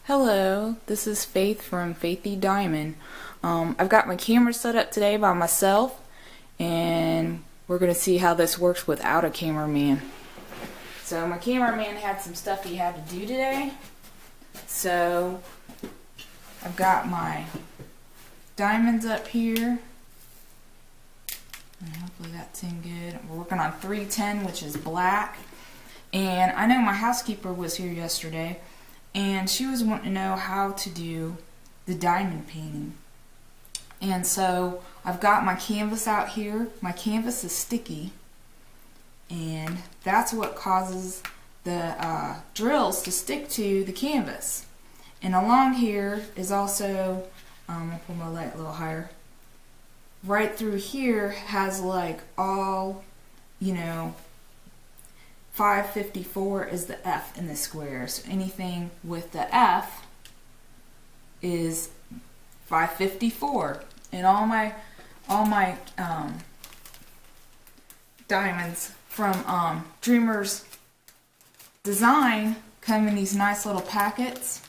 Hello, this is Faith from Faithy Diamond. I've got my camera set up today by myself, and we're going to see how this works without a cameraman. So my cameraman had some stuff he had to do today, so I've got my diamonds up here, and hopefully that's in good. We're working on 310, which is black, and I know my housekeeper was here yesterday, and she was wanting to know how to do the diamond painting. And so I've got my canvas out here. My canvas is sticky, and that's what causes the drills to stick to the canvas. And along here is also, I'll pull my light a little higher, right through here has like all, 554 is the F in the square, so anything with the F is 554. And all my diamonds from Dreamer's Design come in these nice little packets,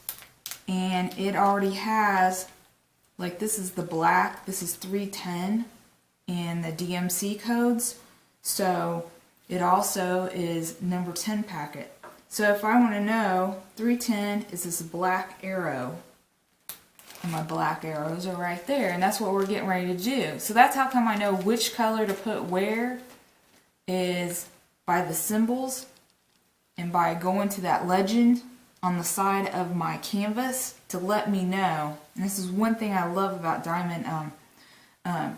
and it already has, like, this is the black, this is 310 and the DMC codes, so it also is number 10 packet. So if I want to know, 310 is this black arrow, and my black arrows are right there, and that's what we're getting ready to do. So that's how come I know which color to put where, is by the symbols and by going to that legend on the side of my canvas to let me know. And this is one thing I love about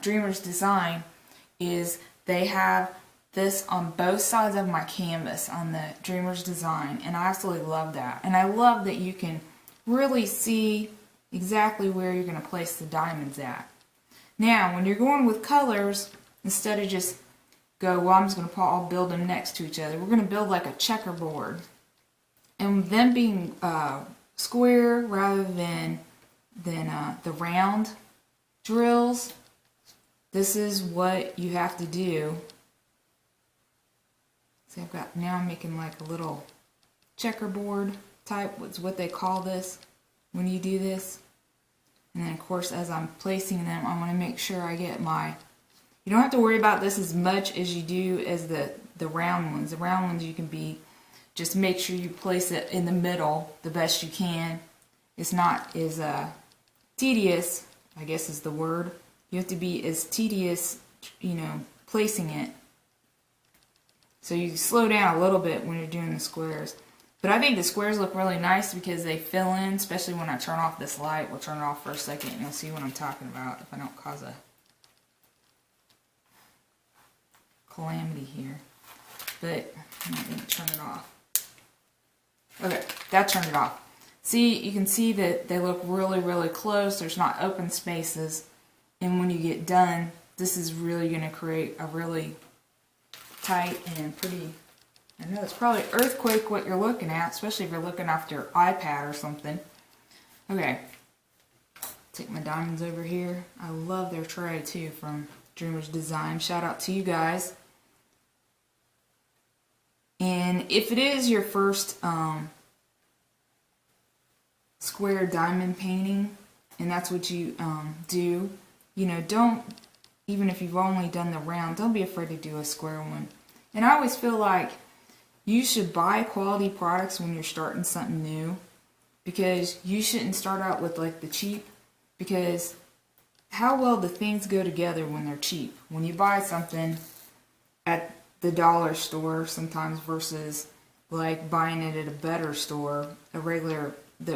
Dreamer's Design, is they have this on both sides of my canvas on the Dreamer's Design, and I absolutely love that. And I love that you can really see exactly where you're going to place the diamonds at. Now, when you're going with colors, instead of just go, well, I'm just going to all build them next to each other, we're going to build like a checkerboard. And them being square rather than the round drills, this is what you have to do. See, now I'm making like a little checkerboard type, what's what they call this when you do this. And then of course as I'm placing them, I want to make sure I get you don't have to worry about this as much as you do as the round ones. The round ones you can just make sure you place it in the middle the best you can. It's not as tedious, I guess is the word. You have to be as tedious, placing it. So you slow down a little bit when you're doing the squares. But I think the squares look really nice because they fill in, especially when I turn off this light. We'll turn it off for a second and you'll see what I'm talking about if I don't cause a calamity here. But I'm not going to turn it off. Okay, that turned it off. See, you can see that they look really, really close. There's not open spaces. And when you get done, this is really going to create a really tight and pretty, I know it's probably earthquake what you're looking at, especially if you're looking off your iPad or something. Okay, take my diamonds over here. I love their tray too from Dreamer's Design. Shout out to you guys. And if it is your first square diamond painting, and that's what you do, don't, even if you've only done the round, don't be afraid to do a square one. And I always feel like you should buy quality products when you're starting something new, because you shouldn't start out with like the cheap, because how well do things go together when they're cheap? When you buy something at the dollar store sometimes versus like buying it at a better store, a regular,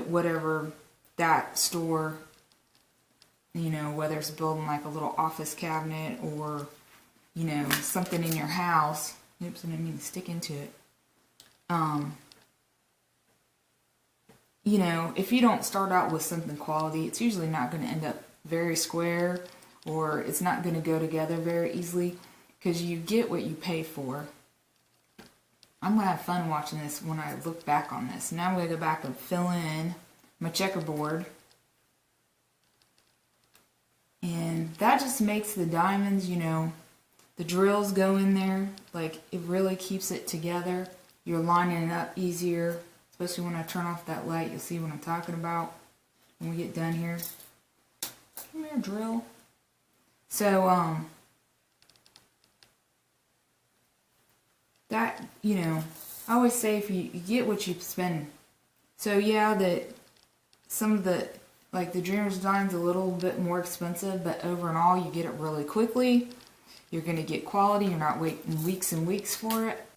whatever that store, whether it's building like a little office cabinet or, something in your house. Oops, I didn't mean to stick into it. If you don't start out with something quality, it's usually not going to end up very square, or it's not going to go together very easily, because you get what you pay for. I'm going to have fun watching this when I look back on this. Now I'm going to go back and fill in my checkerboard. And that just makes the diamonds, the drills go in there, like it really keeps it together. You're lining it up easier, especially when I turn off that light. You'll see what I'm talking about when we get done here. Come here, drill. So, that, you know, I always say if you get what you spend. So yeah, some of the, like the Dreamer's Design's a little bit more expensive, but over and all, you get it really quickly. You're going to get quality. You're not waiting weeks and weeks for it.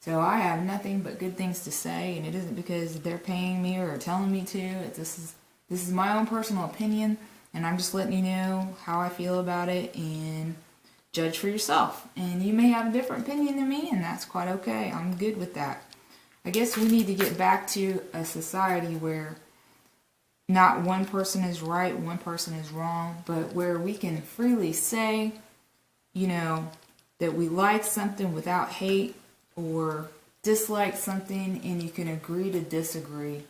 So I have nothing but good things to say, and it isn't because they're paying me or telling me to. This is my own personal opinion, and I'm just letting you know how I feel about it, and judge for yourself. And you may have a different opinion than me, and that's quite okay. I'm good with that. I guess we need to get back to a society where not one person is right, one person is wrong, but where we can freely say, you know, that we like something without hate, or dislike something and you can agree to disagree.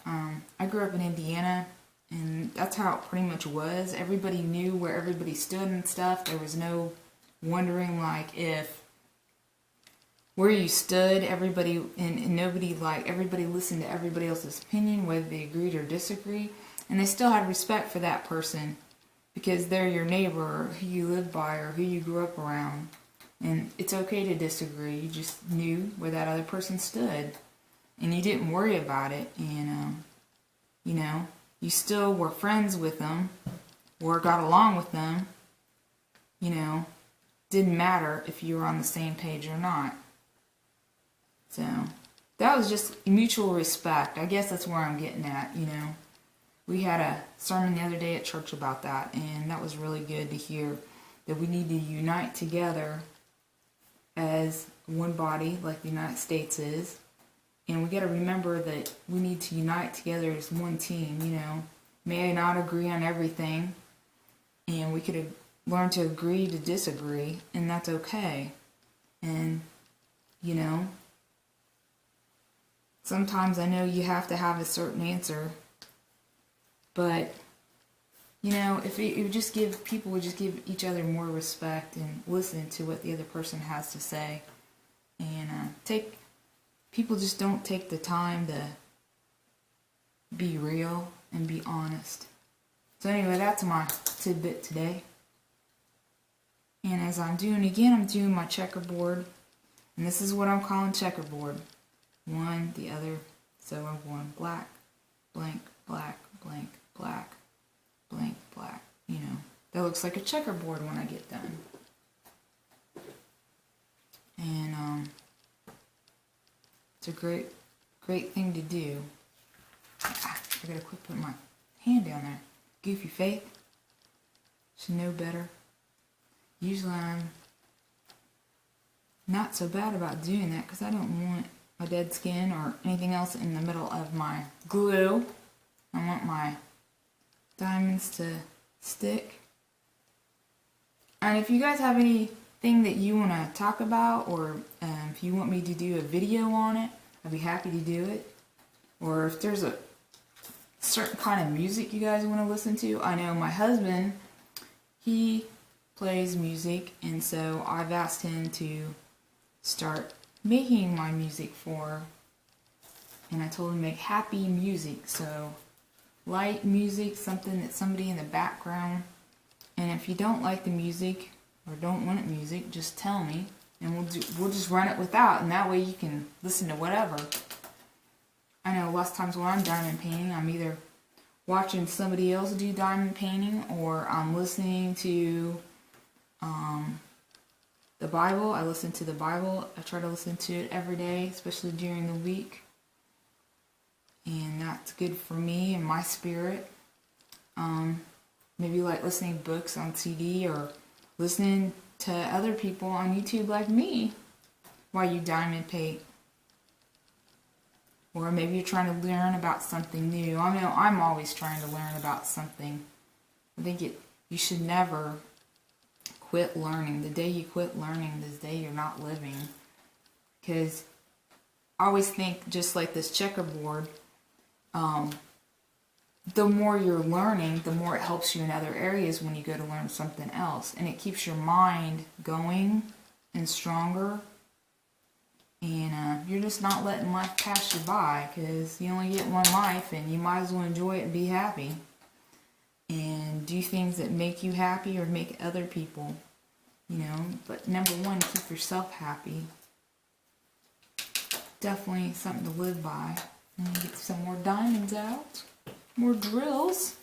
I grew up in Indiana, and that's how it pretty much was. Everybody knew where everybody stood and stuff. There was no wondering, like, if where you stood, everybody, and nobody, like, everybody listened to everybody else's opinion, whether they agreed or disagreed, and they still had respect for that person because they're your neighbor, or who you live by, or who you grew up around. And it's okay to disagree. You just knew where that other person stood, and you didn't worry about it. And you know, you still were friends with them or got along with them. You know, didn't matter if you were on the same page or not. So that was just mutual respect. I guess that's where I'm getting at. You know, we had a sermon the other day at church about that, and that was really good to hear, that we need to unite together as one body, like the United States is. And we got to remember that we need to unite together as one team, you know. May not agree on everything, and we could learn to agree to disagree, and that's okay. And, you know, sometimes I know you have to have a certain answer, but, you know, if it would just give, people would just give each other more respect and listen to what the other person has to say. And people just don't take the time to be real and be honest. So anyway, that's my tidbit today. And as I'm doing my checkerboard. And this is what I'm calling checkerboard. One, the other. So I'm going black, blank, black, blank, black, blank, black. You know, that looks like a checkerboard when I get done. And it's a great thing to do. I gotta quit putting my hand down there. Goofy Faith. Should know better. Usually I'm not so bad about doing that because I don't want my dead skin or anything else in the middle of my glue. I want my diamonds to stick. And if you guys have anything that you want to talk about, or if you want me to do a video on it, I'd be happy to do it. Or if there's a certain kind of music you guys want to listen to. I know my husband, he plays music, and so I've asked him to start making my music for, and I told him to make happy music, so light music, something that's somebody in the background. And if you don't like the music or don't want it music, just tell me, and we'll just run it without, and that way you can listen to whatever. I know lots of times when I'm diamond painting, I'm either watching somebody else do diamond painting, or I'm listening to the Bible. I listen to the Bible. I try to listen to it every day, especially during the week. And that's good for me and my spirit. Maybe like listening to books on CD, or listening to other people on YouTube like me while you diamond paint. Or maybe you're trying to learn about something new. I know I'm always trying to learn about something. I think you should never quit learning. The day you quit learning, the day you're not living. Because I always think, just like this checkerboard, the more you're learning, the more it helps you in other areas when you go to learn something else. And it keeps your mind going and stronger. And you're just not letting life pass you by, because you only get one life and you might as well enjoy it and be happy. And do things that make you happy or make other people, you know. But number one, keep yourself happy. Definitely something to live by. Let me get some more diamonds out. More drills.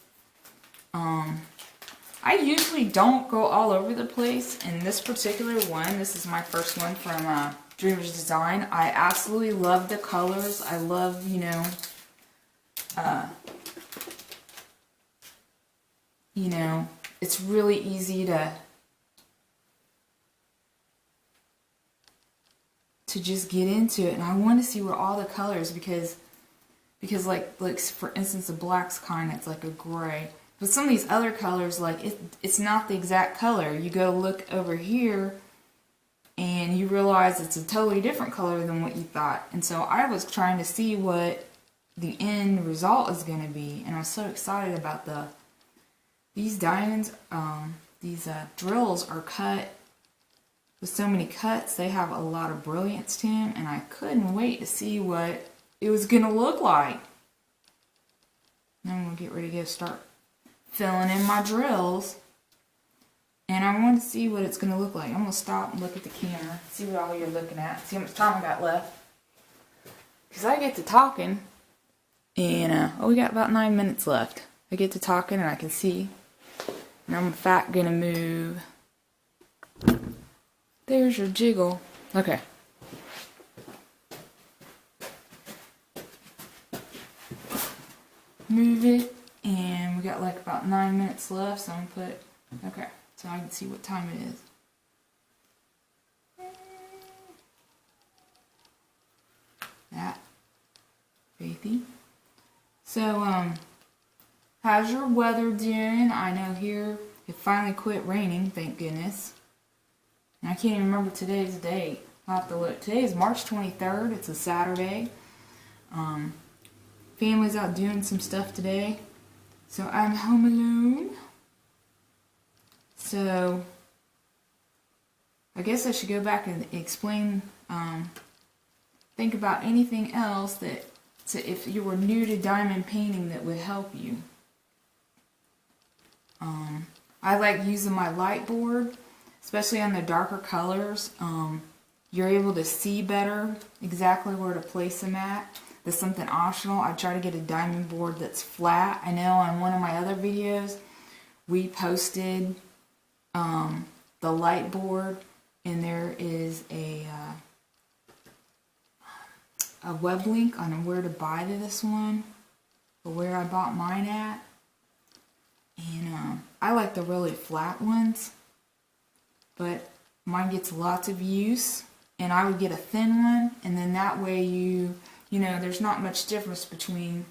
I usually don't go all over the place. In this particular one, this is my first one from Dreamers Design. I absolutely love the colors. I love, it's really easy to just get into it. And I want to see what all the colors, because like for instance, the black's it's like a gray. But some of these other colors, like it's not the exact color. You go look over here and you realize it's a totally different color than what you thought. And so I was trying to see what the end result is going to be, and I was so excited about these diamonds. These drills are cut with so many cuts. They have a lot of brilliance to them, and I couldn't wait to see what it was going to look like. Now I'm going to get ready to start filling in my drills. And I want to see what it's going to look like. I'm going to stop and look at the camera, see what all you're looking at, see how much time I got left. Because I get to talking, and we got about 9 minutes left. I get to talking and I can see. And I'm in fact going to move. There's your jiggle. Okay. Move it, and we got like about 9 minutes left, so I'm going to put, okay, so I can see what time it is. That, Faithy. So, how's your weather doing? I know here it finally quit raining, thank goodness. And I can't even remember today's date. I'll have to look. Today is March 23rd, it's a Saturday. Family's out doing some stuff today, so I'm home alone. So I guess I should go back and explain, think about anything else that, if you were new to diamond painting, that would help you. I like using my light board, especially on the darker colors. You're able to see better exactly where to place them at. That's something optional. I try to get a diamond board that's flat. I know on one of my other videos we posted the light board, and there is a web link on where to buy this one, or where I bought mine at. And I like the really flat ones, but mine gets lots of use, and I would get a thin one, and then that way there's not much difference between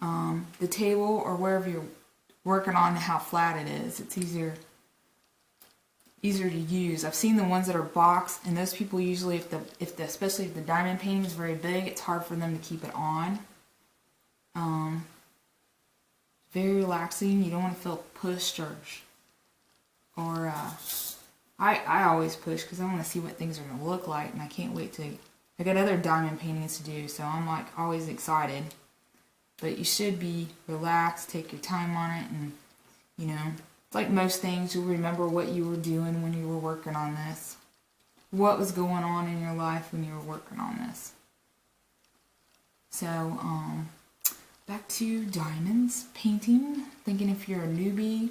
the table or wherever you're working on and how flat it is. It's easier to use. I've seen the ones that are boxed, and those people usually, especially if the diamond painting is very big, it's hard for them to keep it on. Very relaxing. You don't want to feel pushed or I always push because I want to see what things are going to look like, and I can't wait to. I got other diamond paintings to do, so I'm like always excited. But you should be relaxed, take your time on it, and it's like most things, you'll remember what you were doing when you were working on this. What was going on in your life when you were working on this. So, back to diamonds, painting. Thinking if you're a newbie,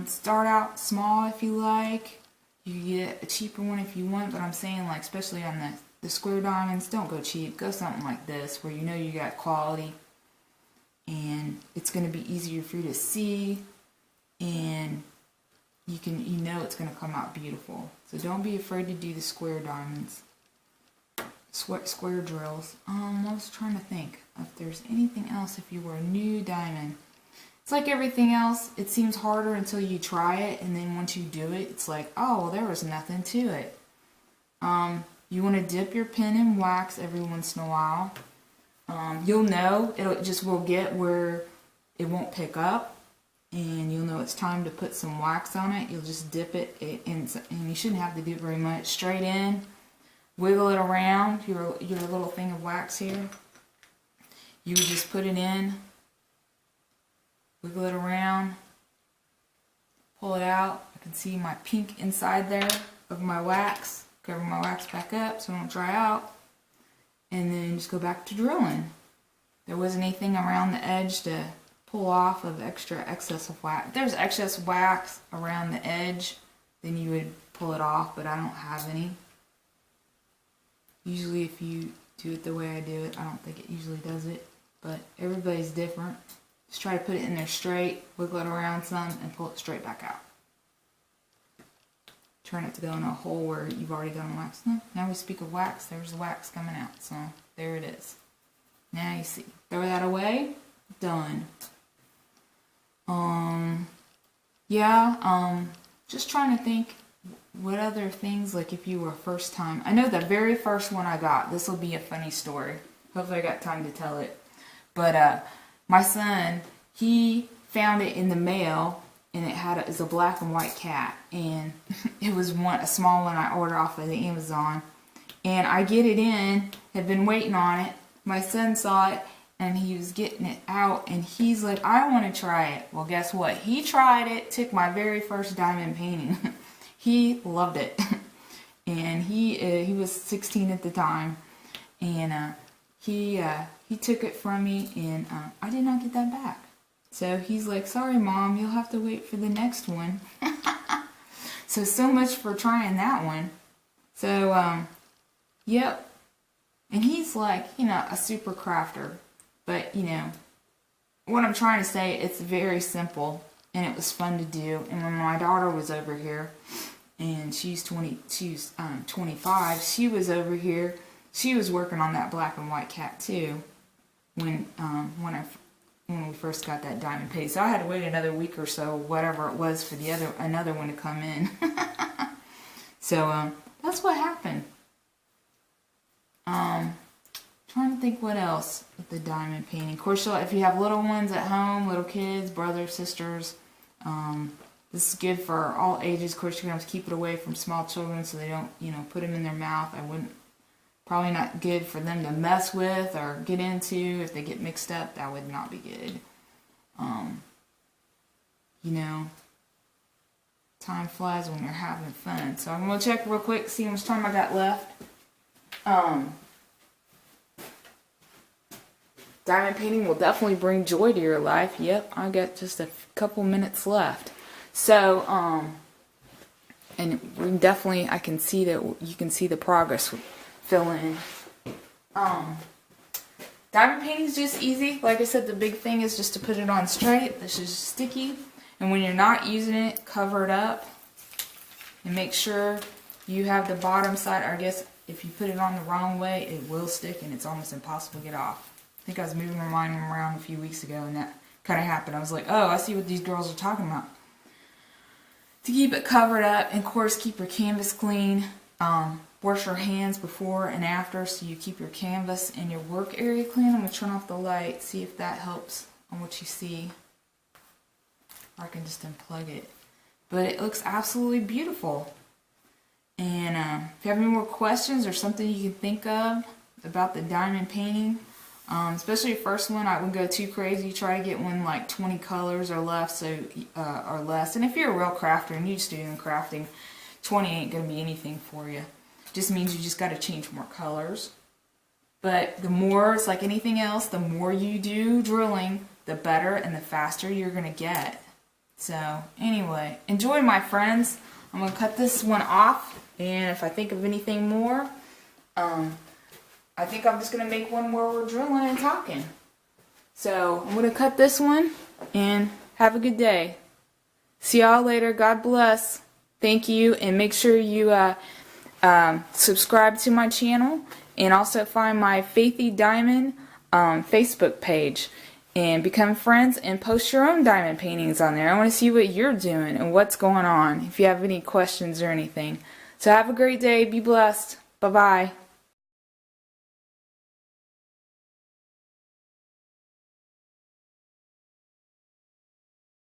start out small if you like. You can get a cheaper one if you want, but I'm saying, like, especially on the square diamonds, don't go cheap. Go something like this where you got quality, and it's going to be easier for you to see, and it's going to come out beautiful. So don't be afraid to do the square diamonds, square drills. I was trying to think if there's anything else. If you were a new diamond, it's like everything else. It seems harder until you try it, and then once you do it, it's like, oh, well, there was nothing to it. You want to dip your pen in wax every once in a while. You'll know will get where it won't pick up, and you'll know it's time to put some wax on it. You'll just dip it, and you shouldn't have to do it very much. Straight in, wiggle it around, your little thing of wax here. You would just put it in, wiggle it around, pull it out. I can see my pink inside there of my wax. Cover my wax back up so it won't dry out. And then just go back to drilling. There wasn't anything around the edge to pull off of excess of wax. If there's excess wax around the edge, then you would pull it off, but I don't have any. Usually if you do it the way I do it, I don't think it usually does it, but everybody's different. Just try to put it in there straight, wiggle it around some, and pull it straight back out. Try not to go in a hole where you've already done wax. Now we speak of wax, there's the wax coming out, so there it is. Now you see. Throw that away. Done. Just trying to think what other things, like if you were first time. I know the very first one I got, this will be a funny story. Hopefully I got time to tell it. But my son, he found it in the mail, and it's a black and white cat, and it was a small one I ordered off of the Amazon. And I get it in, had been waiting on it. My son saw it, and he was getting it out, and he's like, I want to try it. Well, guess what? He tried it, took my very first diamond painting. He loved it. And he was 16 at the time, and he took it from me, and I did not get that back. So he's like, sorry Mom, you'll have to wait for the next one. So much for trying that one. So yep. And he's like, a super crafter. But, what I'm trying to say, it's very simple, and it was fun to do. And when my daughter was over here, and she's 25, she was over here, she was working on that black and white cat too, when we first got that diamond paint. So I had to wait another week or so, whatever it was, for another one to come in. So that's what happened. Trying to think what else with the diamond painting. Of course, if you have little ones at home, little kids, brothers, sisters, this is good for all ages. Of course, you're going to have to keep it away from small children so they don't, put them in their mouth. Probably not good for them to mess with or get into. If they get mixed up, that would not be good. Time flies when you're having fun. So I'm going to check real quick, see how much time I got left. Diamond painting will definitely bring joy to your life. Yep, I got just a couple minutes left. So, and we definitely, I can see that you can see the progress fill in. Diamond painting is just easy. Like I said, the big thing is just to put it on straight. This is sticky. And when you're not using it, cover it up. And make sure you have the bottom side, or I guess if you put it on the wrong way, it will stick and it's almost impossible to get off. I think I was moving mine around a few weeks ago and that kind of happened. I was like, oh, I see what these girls are talking about. To keep it covered up, and of course keep your canvas clean. Wash your hands before and after so you keep your canvas and your work area clean. I'm going to turn off the light, see if that helps on what you see. Or I can just unplug it. But it looks absolutely beautiful. And if you have any more questions or something you can think of about the diamond painting, especially your first one, I wouldn't go too crazy. Try to get one like 20 colors or less, or less. And if you're a real crafter and you just doing crafting, 20 ain't going to be anything for you. Just means you just got to change more colors. But the more, it's like anything else, the more you do drilling, the better and the faster you're going to get. So anyway, enjoy, my friends. I'm going to cut this one off, and if I think of anything more, I think I'm just going to make one where we're drilling and talking. So I'm going to cut this one, and have a good day. See y'all later. God bless. Thank you, and make sure you subscribe to my channel, and also find my Faithy Diamond Facebook page, and become friends and post your own diamond paintings on there. I want to see what you're doing and what's going on, if you have any questions or anything. So have a great day. Be blessed. Bye-bye.